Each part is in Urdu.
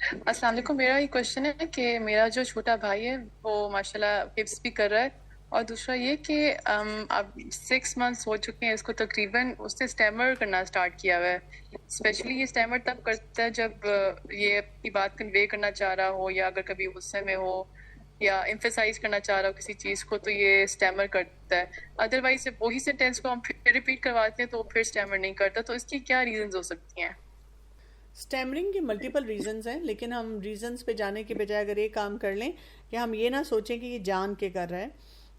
السلام علیکم. میرا یہ کوشچن ہے کہ میرا جو چھوٹا بھائی ہے وہ ماشاءاللہ حفظ بھی کر رہا ہے، اور دوسرا یہ کہ اب 6 منتھس ہو چکے ہیں اس کو تقریباً. اس نے اسٹیمر کرنا اسٹارٹ کیا ہوا ہے. اسپیشلی یہ اسٹیمر تب کرتا ہے جب یہ اپنی بات کنوے کرنا چاہ رہا ہو، یا اگر کبھی غصے میں ہو یا ایمفیسائز کرنا چاہ رہا ہو کسی چیز کو، تو یہ اسٹیمر کرتا ہے. ادروائز جب وہی سینٹینس کو ہم پھر ریپیٹ کرواتے ہیں تو وہ پھر اسٹیمر نہیں کرتا. تو اس کی کیا ریزنز ہو سکتی ہیں؟ اسٹیمرنگ کے ملٹیپل ریزنز ہیں، لیکن ہم ریزنز پہ جانے کے بجائے اگر یہ کام کر لیں کہ ہم یہ نہ سوچیں کہ یہ جان کے کر رہا ہے،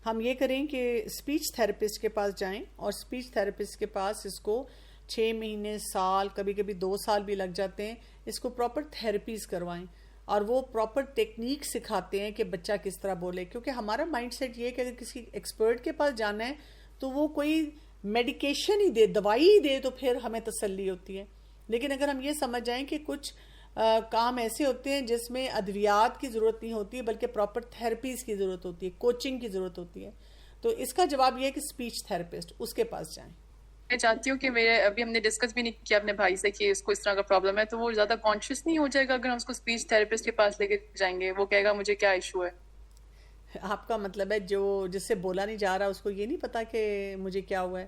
ہم یہ کریں کہ اسپیچ تھراپسٹ کے پاس جائیں، اور اسپیچ تھراپسٹ کے پاس اس کو 6 مہینے، سال، کبھی کبھی 2 سال بھی لگ جاتے ہیں، اس کو پراپر تھراپیز کروائیں، اور وہ پراپر ٹیکنیک سکھاتے ہیں کہ بچہ کس طرح بولے. کیونکہ ہمارا مائنڈ سیٹ یہ ہے کہ اگر کسی ایکسپرٹ کے پاس جانا ہے تو وہ کوئی میڈیکیشن ہی دے، دوائی ہی دے، تو پھر ہمیں تسلی ہوتی ہے. لیکن اگر ہم یہ سمجھ جائیں کہ کچھ کام ایسے ہوتے ہیں جس میں ادویات کی ضرورت نہیں ہوتی بلکہ پراپر تھراپیز کی ضرورت ہوتی ہے، کوچنگ کی ضرورت ہوتی ہے، تو اس کا جواب یہ ہے کہ اسپیچ تھراپسٹ اس کے پاس جائیں. میں چاہتی ہوں کہ میرے ابھی ہم نے ڈسکس بھی نہیں کیا اپنے بھائی سے کہ اس کو اس طرح کا پرابلم ہے، تو وہ زیادہ کانشیس نہیں ہو جائے گا اگر ہم اس کو اسپیچ تھراپسٹ کے پاس لے کے جائیں گے؟ وہ کہے گا مجھے کیا ایشو ہے. آپ کا مطلب ہے جو جس سے بولا نہیں جا رہا اس کو یہ نہیں پتا کہ مجھے کیا ہوا ہے،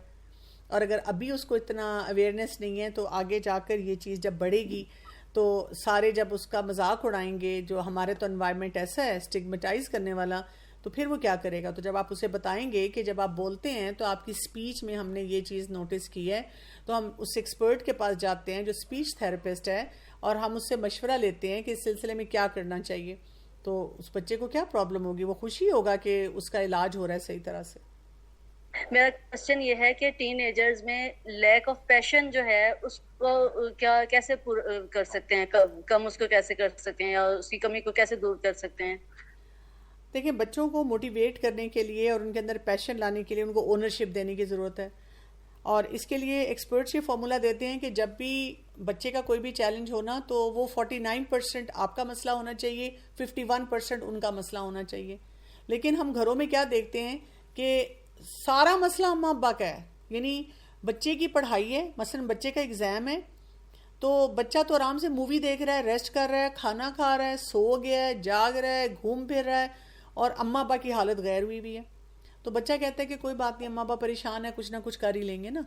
اور اگر ابھی اس کو اتنا اویئرنیس نہیں ہے تو آگے جا کر یہ چیز جب بڑھے گی تو سارے جب اس کا مذاق اڑائیں گے، جو ہمارے تو انوائرمنٹ ایسا ہے اسٹگمیٹائز کرنے والا، تو پھر وہ کیا کرے گا. تو جب آپ اسے بتائیں گے کہ جب آپ بولتے ہیں تو آپ کی اسپیچ میں ہم نے یہ چیز نوٹس کی ہے، تو ہم اس ایکسپرٹ کے پاس جاتے ہیں جو اسپیچ تھراپسٹ ہے، اور ہم اس سے مشورہ لیتے ہیں کہ اس سلسلے میں کیا کرنا چاہیے. تو اس بچے کو کیا پرابلم ہوگی، وہ خوشی ہوگا کہ اس کا علاج ہو رہا ہے صحیح طرح سے. میرا کوشچن یہ ہے کہ ٹین ایجرز میں لیک آف پیشن جو ہے اس کو کیا کیسے کر سکتے ہیں، کم اس کو کیسے کر سکتے ہیں، یا اس کی کمی کو کیسے دور کر سکتے ہیں؟ دیکھیں، بچوں کو موٹیویٹ کرنے کے لیے اور ان کے اندر پیشن لانے کے لیے ان کو اونرشپ دینے کی ضرورت ہے، اور اس کے لیے ایکسپرٹس یہ فارمولا دیتے ہیں کہ جب بھی بچے کا کوئی بھی چیلنج ہونا تو وہ 49% آپ کا مسئلہ ہونا چاہیے، 51% ان کا مسئلہ ہونا چاہیے. لیکن ہم گھروں میں کیا دیکھتے ہیں کہ سارا مسئلہ اماں ابا کا ہے. یعنی بچے کی پڑھائی ہے، مثلا بچے کا ایگزام ہے، تو بچہ تو آرام سے مووی دیکھ رہا ہے، ریسٹ کر رہا ہے، کھانا کھا رہا ہے، سو گیا ہے، جاگ رہا ہے، گھوم پھر رہا ہے، اور اماں ابا کی حالت غیر ہوئی بھی ہے. تو بچہ کہتا ہے کہ کوئی بات نہیں، اماں ابا پریشان ہے، کچھ نہ کچھ کر ہی لیں گے نا.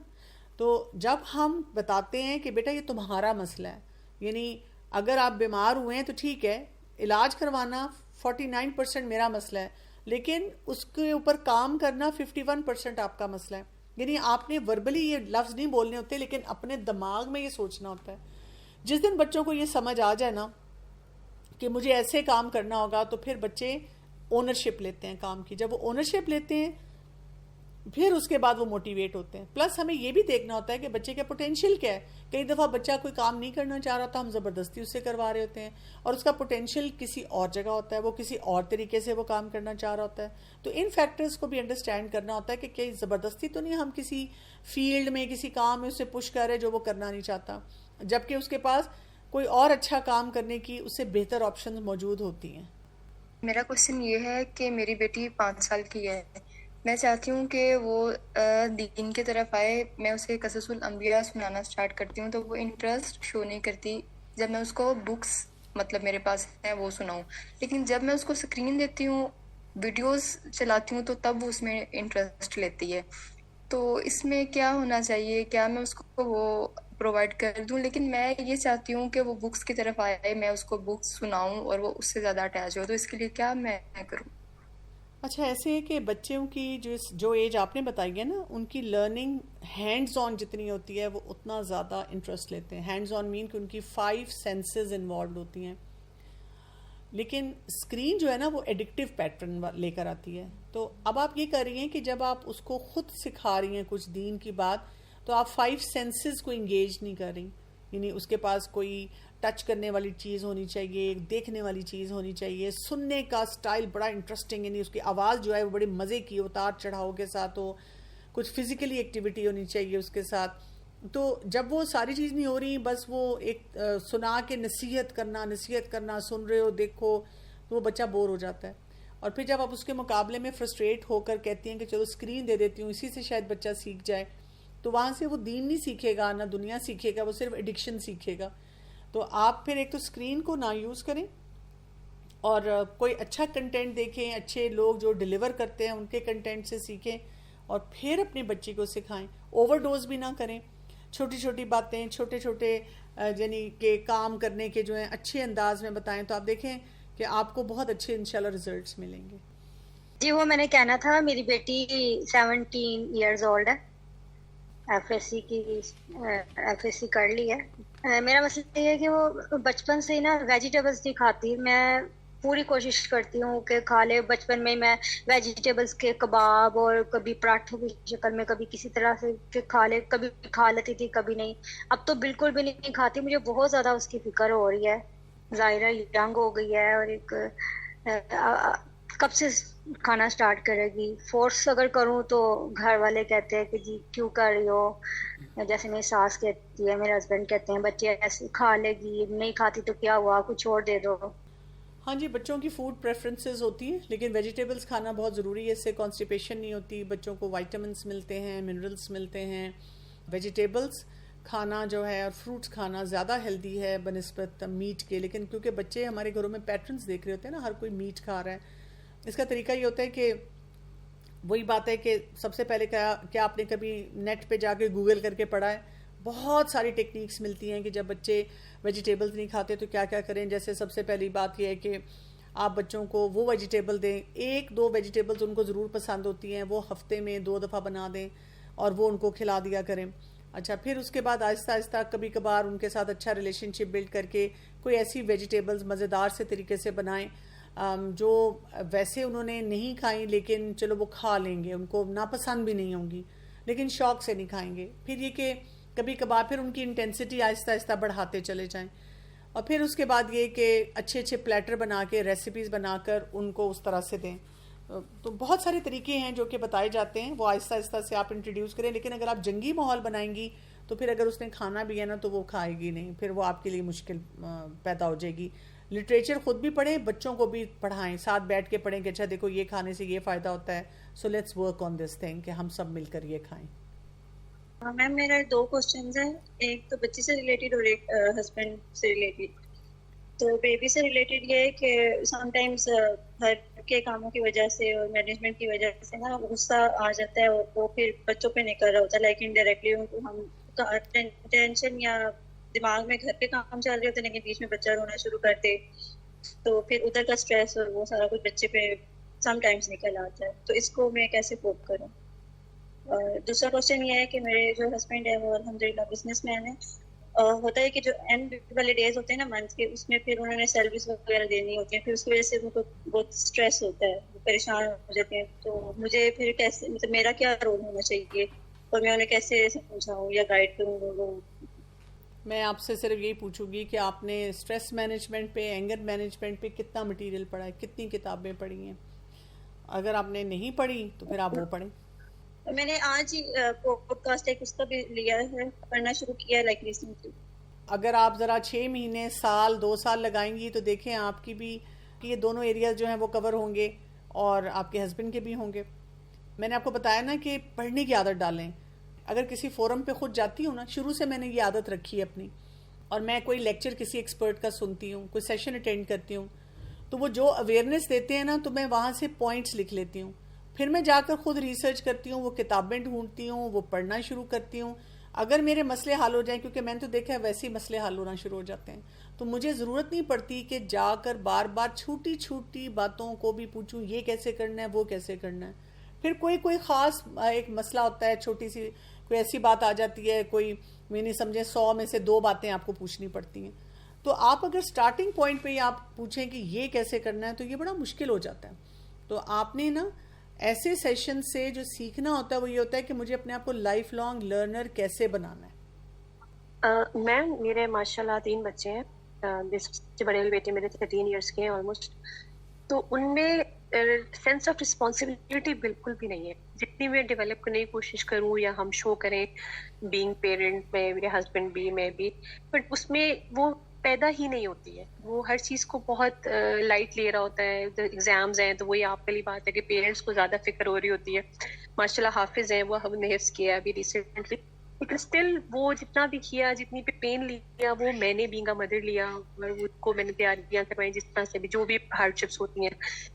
تو جب ہم بتاتے ہیں کہ بیٹا یہ تمہارا مسئلہ ہے، یعنی اگر آپ بیمار ہوئے ہیں تو ٹھیک ہے، علاج کروانا 49% میرا مسئلہ ہے، لیکن اس کے اوپر کام کرنا 51% آپ کا مسئلہ ہے. یعنی آپ نے وربلی یہ لفظ نہیں بولنے ہوتے، لیکن اپنے دماغ میں یہ سوچنا ہوتا ہے. جس دن بچوں کو یہ سمجھ آ جائے نا کہ مجھے ایسے کام کرنا ہوگا، تو پھر بچے اونرشپ لیتے ہیں کام کی. جب وہ اونرشپ لیتے ہیں پھر اس کے بعد وہ موٹیویٹ ہوتے ہیں. پلس ہمیں یہ بھی دیکھنا ہوتا ہے کہ بچے کا پوٹینشیل کیا ہے. کئی دفعہ بچہ کوئی کام نہیں کرنا چاہ رہا ہوتا، ہم زبردستی اس سے کروا رہے ہوتے ہیں، اور اس کا پوٹینشیل کسی اور جگہ ہوتا ہے، وہ کسی اور طریقے سے وہ کام کرنا چاہ رہا ہوتا ہے. تو ان فیکٹرز کو بھی انڈرسٹینڈ کرنا ہوتا ہے کہ کئی زبردستی تو نہیں ہم کسی فیلڈ میں کسی کام میں اسے پش کر رہے جو وہ کرنا نہیں چاہتا، جبکہ اس کے پاس کوئی اور اچھا کام کرنے کی اس سے بہتر آپشن موجود ہوتی ہیں. میرا کوشچن یہ ہے کہ میری بیٹی 5 سال کی ہے. میں چاہتی ہوں کہ وہ دین کی طرف آئے. میں اسے قصص الانبیاء سنانا اسٹارٹ کرتی ہوں تو وہ انٹرسٹ شو نہیں کرتی. جب میں اس کو بکس مطلب میرے پاس ہے وہ سناؤں، لیکن جب میں اس کو اسکرین دیتی ہوں، ویڈیوز چلاتی ہوں، تو تب وہ اس میں انٹرسٹ لیتی ہے. تو اس میں کیا ہونا چاہیے؟ کیا میں اس کو وہ پرووائڈ کر دوں؟ لیکن میں یہ چاہتی ہوں کہ وہ بکس کی طرف آئے، میں اس کو بکس سناؤں اور وہ اس سے زیادہ اٹیچ ہو. تو اس کے لیے کیا میں کروں؟ اچھا، ایسے ہے کہ بچوں کی جو ایج آپ نے بتائی ہے نا، ان کی لرننگ ہینڈز آن جتنی ہوتی ہے وہ اتنا زیادہ انٹرسٹ لیتے ہیں. ہینڈز آن مین کہ ان کی 5 سینسز انوالوڈ ہوتی ہیں. لیکن اسکرین جو ہے نا وہ ایڈکٹیو پیٹرن لے کر آتی ہے. تو اب آپ یہ کر رہی ہیں کہ جب آپ اس کو خود سکھا رہی ہیں کچھ دین کی بات، تو آپ 5 سینسز کو انگیج نہیں کر رہی. یعنی اس کے پاس کوئی ٹچ کرنے والی چیز ہونی چاہیے، دیکھنے والی چیز ہونی چاہیے، سننے کا سٹائل بڑا انٹرسٹنگ، یعنی اس کی آواز جو ہے وہ بڑے مزے کی، اتار چڑھاؤ کے ساتھ ہو، کچھ فزیکلی ایکٹیویٹی ہونی چاہیے اس کے ساتھ. تو جب وہ ساری چیز نہیں ہو رہی، بس وہ ایک سنا کے نصیحت کرنا سن رہے ہو دیکھو، تو وہ بچہ بور ہو جاتا ہے. اور پھر جب آپ اس کے مقابلے میں فرسٹریٹ ہو کر کہتی ہیں کہ چلو اسکرین دے دیتی ہوں، اسی سے شاید بچہ سیکھ جائے، تو وہاں سے وہ دین نہیں سیکھے گا، نہ دنیا سیکھے گا، وہ صرف ایڈکشن سیکھے گا. تو آپ پھر ایک تو اسکرین کو نہ یوز کریں اور کوئی اچھا کنٹینٹ دیکھیں, اچھے لوگ جو ڈیلیور کرتے ہیں ان کے کنٹینٹ سے سیکھیں اور پھر اپنے بچے کو سکھائیں. اوور ڈوز بھی نہ کریں, چھوٹی چھوٹی باتیں, چھوٹے چھوٹے یعنی کہ کام کرنے کے جو ہیں اچھے انداز میں بتائیں, تو آپ دیکھیں کہ آپ کو بہت اچھے انشاءاللہ ریزلٹس ملیں گے. جی وہ میں نے کہنا تھا, میری بیٹی 17 ایئرز اولڈ ہے, ایف ایس سی کر لی ہے. میرا مسئلہ یہ ہے کہ وہ بچپن سے ہی نا ویجیٹیبلس نہیں کھاتی. میں پوری کوشش کرتی ہوں کہ کھا لے. بچپن میں ویجیٹیبلس کے کباب اور کبھی پراٹھوں کی شکل میں کبھی کسی طرح سے کھا لے, کبھی کھا لیتی تھی کبھی نہیں. اب تو بالکل بھی نہیں کھاتی. مجھے بہت زیادہ اس کی فکر ہو رہی ہے. ظاہرہ ینگ ہو گئی ہے اور ایک کب سے کھانا سٹارٹ کرے گی. فورس اگر کروں تو گھر والے کہتے ہیں کہ جی کیوں کر رہی ہو, جیسے میری ساس کہتی ہے, میرے ہسبینڈ کہتے ہیں بچے ایسے کھا لے گی, نہیں کھاتی تو کیا ہوا, کچھ اور دے دو. ہاں جی, بچوں کی فوڈ پریفرنسز ہوتی ہیں, لیکن ویجیٹیبلس کھانا بہت ضروری ہے. اس سے کانسٹیپیشن نہیں ہوتی, بچوں کو وائٹامنس ملتے ہیں, منرلس ملتے ہیں. ویجیٹیبلس کھانا جو ہے اور فروٹس کھانا زیادہ ہیلدی ہے بنسبت میٹ کے. لیکن کیونکہ بچے ہمارے گھروں میں پیٹرنس دیکھ رہے ہوتے ہیں نا, ہر کوئی میٹ کھا رہا ہے. اس کا طریقہ یہ ہوتا ہے کہ وہی بات ہے کہ سب سے پہلے کیا آپ نے کبھی نیٹ پہ جا کے گوگل کر کے پڑھا ہے؟ بہت ساری ٹیکنیکس ملتی ہیں کہ جب بچے ویجیٹیبلز نہیں کھاتے تو کیا کیا کریں. جیسے سب سے پہلی بات یہ ہے کہ آپ بچوں کو وہ ویجیٹیبل دیں, 1-2 ویجیٹیبلز ان کو ضرور پسند ہوتی ہیں, وہ ہفتے میں 2 دفعہ بنا دیں اور وہ ان کو کھلا دیا کریں. اچھا, پھر اس کے بعد آہستہ آہستہ کبھی کبھار ان کے ساتھ اچھا ریلیشن شپ بلڈ کر کے کوئی ایسی ویجیٹیبلز مزیدار سے طریقے سے بنائیں جو ویسے انہوں نے نہیں کھائیں لیکن چلو وہ کھا لیں گے, ان کو ناپسند بھی نہیں ہوں گی لیکن شوق سے نہیں کھائیں گے. پھر یہ کہ کبھی کبھار پھر ان کی انٹینسٹی آہستہ آہستہ بڑھاتے چلے جائیں. اور پھر اس کے بعد یہ کہ اچھے اچھے پلیٹر بنا کے, ریسیپیز بنا کر ان کو اس طرح سے دیں. تو بہت سارے طریقے ہیں جو کہ بتائے جاتے ہیں, وہ آہستہ آہستہ سے آپ انٹروڈیوس کریں. لیکن اگر آپ جنگی ماحول بنائیں گی تو پھر اگر اس نے کھانا بھی ہے نا تو وہ کھائے گی نہیں, پھر وہ آپ کے لیے مشکل پیدا ہو جائے گی. لٹریچر خود بھی پڑھیں, بچوں کو بھی پڑھائیں, ساتھ بیٹھ کے پڑھیں کہ اچھا دیکھو یہ کھانے سے یہ فائدہ ہوتا ہے, so let's work on this thing, کہ ہم سب مل کر یہ کھائیں. میم میرا 2 کوسچنز ہیں, ایک تو بچی سے ریلیٹڈ اور ایک ہسبینڈ سے ریلیٹڈ. تو بیبی سے ریلیٹڈ یہ ہے کہ سم ٹائمز گھر کے کاموں کی وجہ سے اور مینجمنٹ کی وجہ سے نا غصہ آ جاتا ہے اور وہ پھر بچوں پہ نکل رہا ہوتا ہے. لائک انڈائریکٹلی ان کو ہم ٹینشن یا دماغ میں گھر کے کام چل رہے ہوتے ہیں لیکن بیچ میں بچہ رونا شروع کرتے, تو پھر ادھر کا اسٹریس اور وہ سارا کچھ بچے پہ سم ٹائمز نکل آتا ہے. تو اس کو میں کیسے کوپ کروں؟ اور دوسرا کوشچن یہ ہے کہ میرے جو ہسبینڈ ہے وہ الحمدللہ بزنس مین ہے. ہوتا ہے کہ جو اینڈ والے ڈیز ہوتے ہیں نا منتھ کے, اس میں پھر انہوں نے سروس وغیرہ دینی ہوتی ہے, پھر اس کی وجہ سے ان کو بہت اسٹریس ہوتا ہے, وہ پریشان ہو جاتے ہیں. تو مجھے پھر کیسے, مطلب میرا کیا رول ہونا چاہیے اور میں انہیں کیسے سمجھاؤں یا گائیڈ کروں لوگوں؟ میں آپ سے صرف یہی پوچھوں گی کہ آپ نے اسٹریس مینجمنٹ پہ, اینگر مینجمنٹ پہ کتنا مٹیریل پڑھا ہے, کتنی کتابیں پڑھی ہیں؟ اگر آپ نے نہیں پڑھی تو پھر آپ وہ پڑھیں. میں نے آج ہی پوڈ کاسٹ ایک اس کا بھی لیا ہے, پڑھنا شروع کیا ہے لائک ریسنٹلی. اگر آپ ذرا 6 مہینے, سال, 2 سال لگائیں گی تو دیکھیں آپ کی بھی یہ دونوں ایریاز جو ہیں وہ کور ہوں گے اور آپ کے ہسبینڈ کے بھی ہوں گے. میں نے آپ کو بتایا نا کہ پڑھنے کی عادت ڈالیں. اگر کسی فورم پہ خود جاتی ہوں نا, شروع سے میں نے یہ عادت رکھی ہے اپنی, اور میں کوئی لیکچر کسی ایکسپرٹ کا سنتی ہوں, کوئی سیشن اٹینڈ کرتی ہوں, تو وہ جو اویئرنیس دیتے ہیں نا تو میں وہاں سے پوائنٹس لکھ لیتی ہوں. پھر میں جا کر خود ریسرچ کرتی ہوں, وہ کتابیں ڈھونڈتی ہوں, وہ پڑھنا شروع کرتی ہوں. اگر میرے مسئلے حل ہو جائیں, کیونکہ میں نے تو دیکھا ہے ویسے ہی مسئلے حل ہونا شروع ہو جاتے ہیں, تو مجھے ضرورت نہیں پڑتی کہ جا کر بار بار چھوٹی چھوٹی باتوں کو بھی پوچھوں, یہ کیسے کرنا ہے, وہ کیسے کرنا ہے. پھر کوئی خاص ایک مسئلہ ہوتا ہے, چھوٹی سی کوئی ایسی بات آ جاتی ہے, کوئی میں نہیں سمجھے 100 میں سے 2 باتیں آپ کو پوچھنی پڑتی ہیں. تو آپ اگر سٹارٹنگ پوائنٹ پہ ہی آپ پوچھیں کہ یہ کیسے کرنا ہے تو یہ بڑا مشکل ہو جاتا ہے. تو آپ نے نا ایسے سیشن سے جو سیکھنا ہوتا ہے وہ یہ ہوتا ہے کہ مجھے اپنے آپ کو لائف لانگ لرنر کیسے بنانا ہے. میم میرے ماشاءاللہ 3 بچے ہیں, سب سے بڑے بیٹے میرے 13 ایئرس کے ہیں آلموسٹ. تو ان میں سینس آف رسپانسبلٹی بالکل بھی نہیں ہے. جتنی میں ڈیولپ کرنے کی کوشش کروں یا ہم شو کریں بینگ پیرنٹ, میں میرے ہسبینڈ بھی, میں بھی, بٹ اس میں وہ پیدا ہی نہیں ہوتی ہے. وہ ہر چیز کو بہت لائٹ لے رہا ہوتا ہے. ایگزامز ہیں تو وہی آپ والی بات ہے کہ پیرنٹس کو زیادہ فکر ہو رہی ہوتی ہے. ماشاء اللہ حافظ ہیں, وہ ہم نے حفظ کیا ابھی ریسنٹلی, لیکن اسٹل وہ جتنا بھی کیا, جتنی بھی پین لیا, وہ میں نے بینگ اے مدر لیا, اور وہ کو میں نے تیاریاں کروائی جس طرح سے بھی جو بھی ہارڈ شپس ہوتی ہیں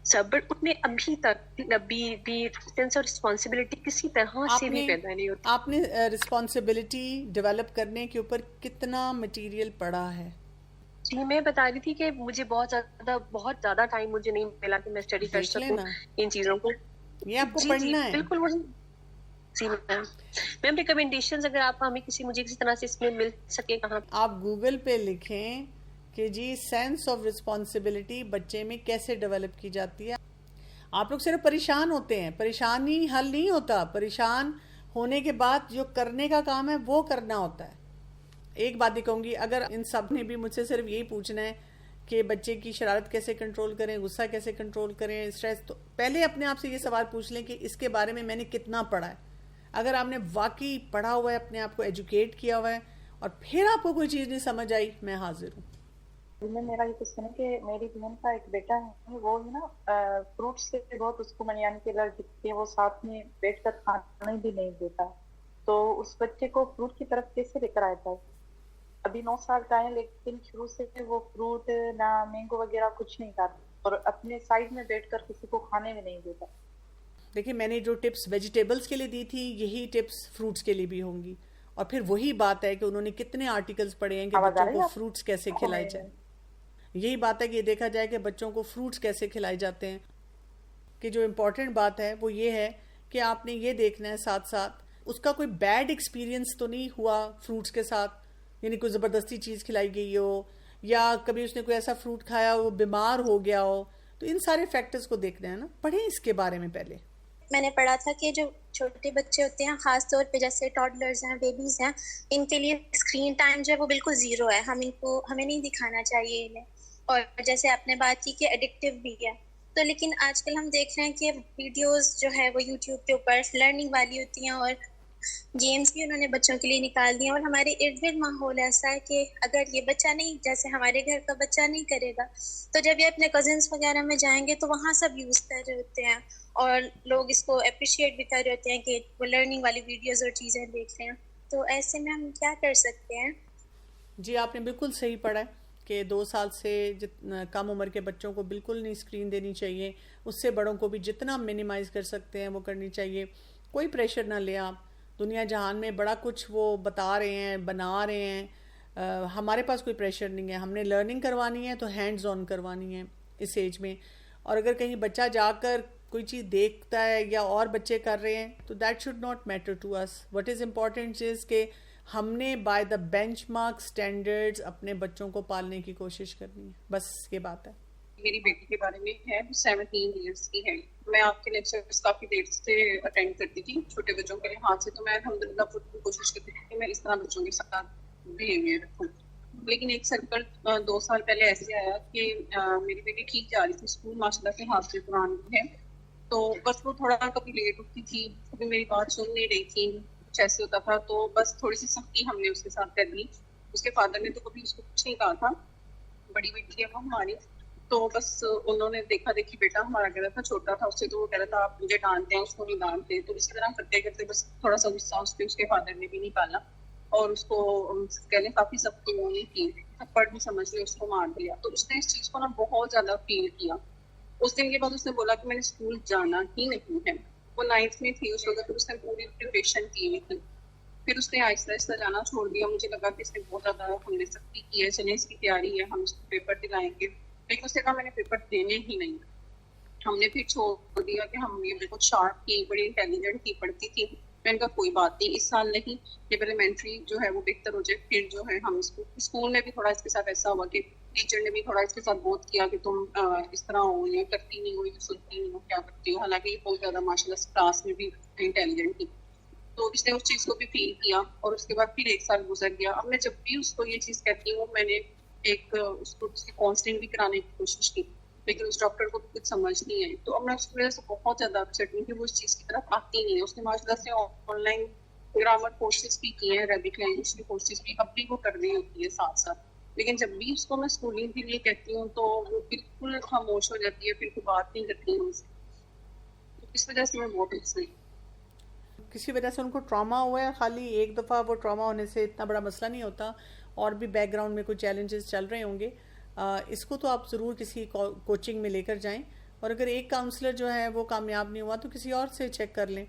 سب, بٹ اتنے ابھی تک ابھی بھی سینس آف رسپانسبلٹی کسی طرح سے بھی پیدا نہیں ہوتی. آپ نے رسپانسبلٹی ڈیولپ کرنے کے اوپر کتنا مٹیریل پڑھا ہے؟ جی میں بتا رہی تھی کہ مجھے بہت زیادہ ٹائم مجھے نہیں ملا کہ میں اسٹڈی کر سکوں ان چیزوں کو. یہ آپ کو پڑھنا ہے بالکل وہی. جی میم ریکمنڈیشنز اگر آپ ہمیں مجھے کسی طرح سے اس میں مل سکے کہاں؟ آپ گوگل پہ لکھیں کہ جی سینس آف رسپانسبلٹی بچے میں کیسے ڈیولپ کی جاتی ہے. آپ لوگ صرف پریشان ہوتے ہیں, پریشانی حل نہیں ہوتا, پریشان ہونے کے بعد جو کرنے کا کام ہے وہ کرنا ہوتا ہے. ایک بات ہی کہوں گی, اگر ان سب نے بھی مجھ سے صرف یہی پوچھنا ہے کہ بچے کی شرارت کیسے کنٹرول کریں, غصہ کیسے کنٹرول کریں, اسٹریس, تو پہلے اپنے آپ سے یہ سوال پوچھ لیں کہ اس کے بارے میں نے کتنا پڑھا ہے. اگر آپ نے واقعی پڑھا ہوا ہے, اپنے آپ کو ایجوکیٹ کیا ہوا ہے, اور پھر آپ کو کوئی چیز نہیں سمجھ آئی, میں حاضر ہوں. میرا یہ کوشچن ہے کہ میری بہن کا ایک بیٹا ہے, وہ نا فروٹ سے بہت اس کو یعنی کہ الرجی ہے, وہ ساتھ میں بیٹھ کر کھانے بھی نہیں دیتا. تو اس بچے کو فروٹ کی طرف کیسے لے کر آیا جائے؟ ابھی 9 سال کا ہے, لیکن شروع سے وہ فروٹ نہ مینگو وغیرہ کچھ نہیں کھاتا, اور اپنے سائڈ میں بیٹھ کر کسی کو کھانے میں نہیں دیتا. دیکھیں میں نے جو ٹپس ویجیٹیبلز کے لیے دی تھی, یہی ٹپس فروٹس کے لیے بھی ہوں گی. اور پھر وہی بات ہے کہ انہوں نے کتنے آرٹیکلز پڑھے ہیں کہ بچوں کو فروٹس کیسے کھلائے جائیں. یہی بات ہے کہ یہ دیکھا جائے کہ بچوں کو فروٹس کیسے کھلائے جاتے ہیں. کہ جو امپورٹنٹ بات ہے وہ یہ ہے کہ آپ نے یہ دیکھنا ہے ساتھ ساتھ اس کا کوئی بیڈ ایکسپیرینس تو نہیں ہوا فروٹس کے ساتھ, یعنی کوئی زبردستی چیز کھلائی گئی ہو, یا کبھی اس نے کوئی ایسا فروٹ کھایا وہ بیمار ہو گیا ہو. تو ان سارے فیکٹرز کو دیکھنا ہے نا. پڑھیں اس کے بارے میں پہلے. میں نے پڑھا تھا کہ جو چھوٹے بچے ہوتے ہیں, خاص طور پہ جیسے ٹاڈلرز ہیں, بیبیز ہیں, ان کے لیے اسکرین ٹائم جو ہے وہ بالکل 0 ہے. ہمیں نہیں دکھانا چاہیے انہیں. اور جیسے آپ نے بات کی کہ ایڈکٹیو بھی ہے, تو لیکن آج کل ہم دیکھ رہے ہیں کہ ویڈیوز جو ہے وہ یوٹیوب کے اوپر لرننگ والی ہوتی ہیں, اور گیمز بھی انہوں نے بچوں کے لیے نکال دیے. اور ہمارے ارد گرد ماحول ایسا ہے کہ اگر یہ بچہ نہیں, جیسے ہمارے گھر کا بچہ نہیں کرے گا, تو جب یہ اپنے کزنس وغیرہ میں جائیں گے تو وہاں سب یوز کر رہے ہوتے ہیں, اور لوگ اس کو اپریشیٹ بھی کر رہے ہوتے ہیں کہ وہ لرننگ والی ویڈیوز اور چیزیں دیکھ رہے ہیں. تو ایسے میں ہم کیا کر سکتے ہیں؟ جی آپ نے بالکل صحیح پڑھا ہے کہ 2 سال سے جتنا کم عمر کے بچوں کو بالکل نہیں اسکرین دینی چاہیے. اس سے بڑوں کو بھی جتنا منیمائز کر سکتے ہیں وہ کرنی چاہیے. کوئی پریشر نہ لیں آپ. دنیا جہان میں بڑا کچھ وہ بتا رہے ہیں, بنا رہے ہیں. ہمارے پاس کوئی پریشر نہیں ہے. ہم نے لرننگ کروانی ہے تو ہینڈز آن کروانی ہے اس ایج میں. اور اگر کہیں بچہ جا کر کوئی چیز دیکھتا ہے یا اور بچے کر رہے ہیں تو that should not matter to us. What is important is کہ ہم نے by the benchmark standards اپنے بچوں کو پالنے کی کوشش کرنی ہے. بس یہ بات ہے. میری بیٹی کے بارے میں ہے, 17 ایئرس کی ہے. میں آپ کے لیکچرز کافی دیر سے اٹینڈ کرتی تھی چھوٹے بچوں کے لحاظ سے, تو میں الحمدللہ خود کوشش کرتی تھی کہ میں اس طرح بچوں کے ساتھ بہیویئر رکھوں. لیکن ایک سرکل 2 سال پہلے ایسے آیا کہ میری بیٹی ٹھیک جا رہی تھی اسکول, ماشاء اللہ سے حافظ قرآن بھی ہے, تو بس وہ تھوڑا کبھی لیٹ اٹھتی تھی, کبھی میری بات سن نہیں رہی تھی, کچھ ایسے ہوتا تھا. تو بس تھوڑی سی سختی ہم نے اس کے ساتھ کر لی. اس کے فادر نے تو کبھی اس کو کچھ نہیں کہا تھا, بڑی بیٹی ہے وہ ہماری. تو بس انہوں نے دیکھا دیکھی, بیٹا ہمارا کہہ رہا تھا چھوٹا تھا اس سے, تو وہ کہہ رہا تھا آپ مجھے ڈانٹتے ہیں, اس کو نہیں ڈانٹتے. تو اسی طرح کرتے کرتے بس تھوڑا سا غصہ اس پہ اس کے فادر نے بھی نہیں پالا, اور اس کو کہہ لیں کافی سختی انہوں نے کی, تھپڑ بھی سمجھ لیا, اس کو مار دیا. تو اس نے اس چیز کو نا بہت زیادہ فیل کیا. اس دن کے بعد اس نے بولا کہ میں نے اسکول جانا ہی نہیں ہے. وہ 9th میں تھی اس وقت, اس نے پوری پریپریشن کی ہوئی تھی. پھر اس نے آہستہ آہستہ جانا چھوڑ دیا. مجھے لگا کہ اس نے بہت زیادہ ہم نے سختی کی ہے, چلیں اس کی تیاری ہے, ہم اس کو پیپر دلائیں گے. لیکن اس نے کہا میں نے پیپر دینے ہی نہیں. ہم نے پھر چھوڑ دیا کہ ہم یہ بالکل شارپ تھی, بڑی انٹیلیجنٹ تھی, پڑھتی تھی. میں نے کہا کوئی بات نہیں, اس سال نہیں, جب ایلیمنٹری جو ہے وہ بہتر ہو جائے پھر جو ہے ہم اس کو. اسکول میں بھی تھوڑا اس کے ساتھ ایسا ہوا کہ ٹیچر نے بھی تھوڑا اس کے ساتھ بہت کیا کہ تم اس طرح ہو, یہ کرتی نہیں ہو, یہ سنتی نہیں ہو, کیا کرتی ہو. حالانکہ یہ بہت زیادہ ماشاء اللہ کلاس میں بھی انٹیلیجنٹ تھی. تو اس نے اس چیز کو بھی فیل کیا, اور اس کے بعد پھر 1 سال گزر گیا. اب میں جب بھی اس کو یہ چیز کہتی ہوں, میں نے ایک اس کو اس کی کاؤنسلنگ بھی کرانے کی کوشش کی, لیکن اس ڈاکٹر کو کچھ سمجھ نہیں آئی. تو اب میں اس کی وجہ سے بہت زیادہ اپسیٹ ہوں کہ وہ اس چیز کی طرف آتی نہیں ہے. اس نے ماشاء اللہ سے آن لائن گرامر کورسز بھی کیے ہیں, عربک لینگویج کے کورسز بھی اب بھی وہ کر رہی ہوتی ہے ساتھ ساتھ. لیکن جب بھی اس کو میں اسکولنگ کے لیے کہتی ہوں تو وہ بالکل خاموش ہو جاتی ہے, پھر کوئی بات نہیں کرتی ہے مجھ سے. اس وجہ سے میں بہت اچھی. کسی وجہ سے ان کو ٹراما ہوا ہے، خالی ایک دفعہ وہ ٹراما ہونے سے اتنا بڑا مسئلہ نہیں ہوتا، اور بھی بیک گراؤنڈ میں کوئی چیلنجز چل رہے ہوں گے، اس کو تو آپ ضرور کسی کوچنگ میں لے کر جائیں، اور اگر ایک کاؤنسلر جو ہے وہ کامیاب نہیں ہوا تو کسی اور سے چیک کر لیں،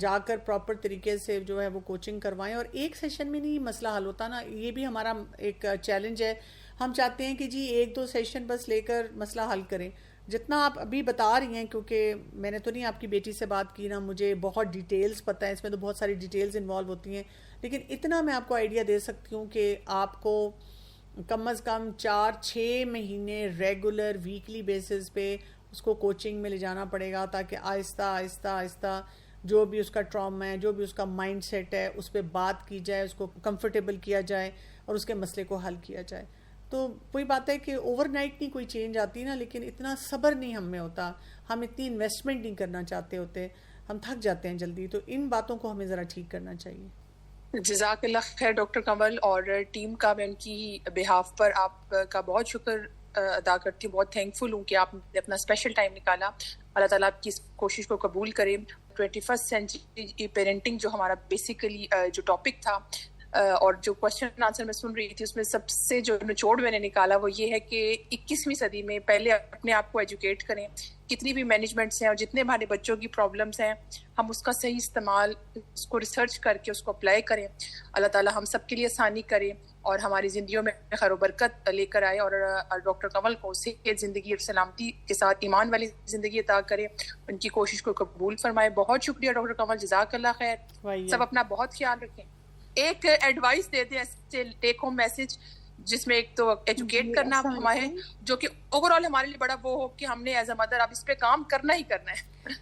جا کر پراپر طریقے سے جو ہے وہ کوچنگ کروائیں. اور ایک سیشن میں نہیں مسئلہ حل ہوتا نا، یہ بھی ہمارا ایک چیلنج ہے. ہم چاہتے ہیں کہ جی 1-2 سیشن بس لے کر مسئلہ حل کریں. جتنا آپ ابھی بتا رہی ہیں، کیونکہ میں نے تو نہیں آپ کی بیٹی سے بات کی نا، مجھے بہت ڈیٹیلز پتہ ہے، اس میں تو بہت ساری ڈیٹیلز انوالو ہوتی ہیں، لیکن اتنا میں آپ کو آئیڈیا دے سکتی ہوں کہ آپ کو کم از کم 4-6 مہینے ریگولر ویکلی بیسس پہ اس کو کوچنگ میں لے جانا پڑے گا، تاکہ آہستہ آہستہ آہستہ جو بھی اس کا ٹراما ہے، جو بھی اس کا مائنڈ سیٹ ہے، اس پہ بات کی جائے، اس کو کمفرٹیبل کیا جائے اور اس کے مسئلے کو حل کیا جائے. تو وہی بات ہے کہ اوور نائٹ نہیں کوئی چینج آتی نا، لیکن اتنا صبر نہیں ہم میں ہوتا، ہم اتنی انویسٹمنٹ نہیں کرنا چاہتے ہوتے، ہم تھک جاتے ہیں جلدی. تو ان باتوں کو ہمیں ذرا ٹھیک کرنا چاہیے. جزاک اللہ خیر ڈاکٹر کنول، اور ٹیم کا میں ان کی بہاف پر آپ کا بہت شکر ادا کرتی ہوں. بہت تھینک فل ہوں کہ آپ نے اپنا اسپیشل ٹائم نکالا. اللہ تعالیٰ آپ کی اس کوشش کو قبول کرے. 21st سینچری پیرنٹنگ جو ہمارا بیسیکلی جو ٹاپک تھا اور جو کوشچن آنسر میں سن رہی تھی، اس میں سب سے جو نچوڑ میں نے نکالا وہ یہ ہے کہ 21ویں صدی میں پہلے اپنے آپ کو ایجوکیٹ کریں. کتنی بھی مینجمنٹس ہیں اور جتنے ہمارے بچوں کی پرابلمس ہیں، ہم اس کا صحیح استعمال، اس کو ریسرچ کر کے اس کو اپلائی کریں. اللہ تعالیٰ ہم سب کے لیے آسانی کرے اور ہماری زندگیوں میں خیر و برکت لے کر آئے، اور ڈاکٹر کنول کو صحت، زندگی اور سلامتی کے ساتھ ایمان والی زندگی عطا کرے، ان کی کوشش کو قبول فرمائے. بہت شکریہ ڈاکٹر کنول، جزاک اللہ خیر. سب اپنا بہت خیال رکھیں. ایک ایڈوائس دے دیں ٹیک ہوم میسج، جس میں ایک تو ایجوکیٹ کرنا ہمارے، جو کہ اوور آل ہمارے لیے بڑا وہ ہو کہ ہم نے ایز اے مدر اب اس پہ کام کرنا ہی کرنا ہے.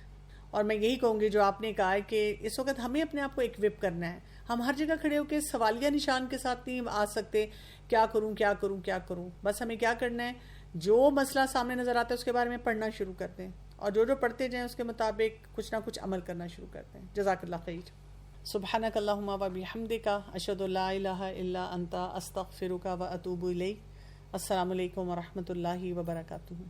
اور میں یہی کہوں گی جو آپ نے کہا ہے کہ اس وقت ہمیں اپنے آپ کو ایکوپ کرنا ہے. ہم ہر جگہ کھڑے ہو کے سوالیہ نشان کے ساتھ نہیں آ سکتے، کیا کروں کیا کروں کیا کروں. بس ہمیں کیا کرنا ہے، جو مسئلہ سامنے نظر آتا ہے اس کے بارے میں پڑھنا شروع کرتے ہیں، اور جو پڑھتے جائیں اس کے مطابق کچھ نہ کچھ عمل کرنا شروع کرتے ہیں. جزاک اللہ خیر. سبحانک اللہم و بحمدک، اشہد ان لا الہ الا انت، استغفرک و اتوب الیک. السلام علیکم و رحمۃ اللہ وبرکاتہ.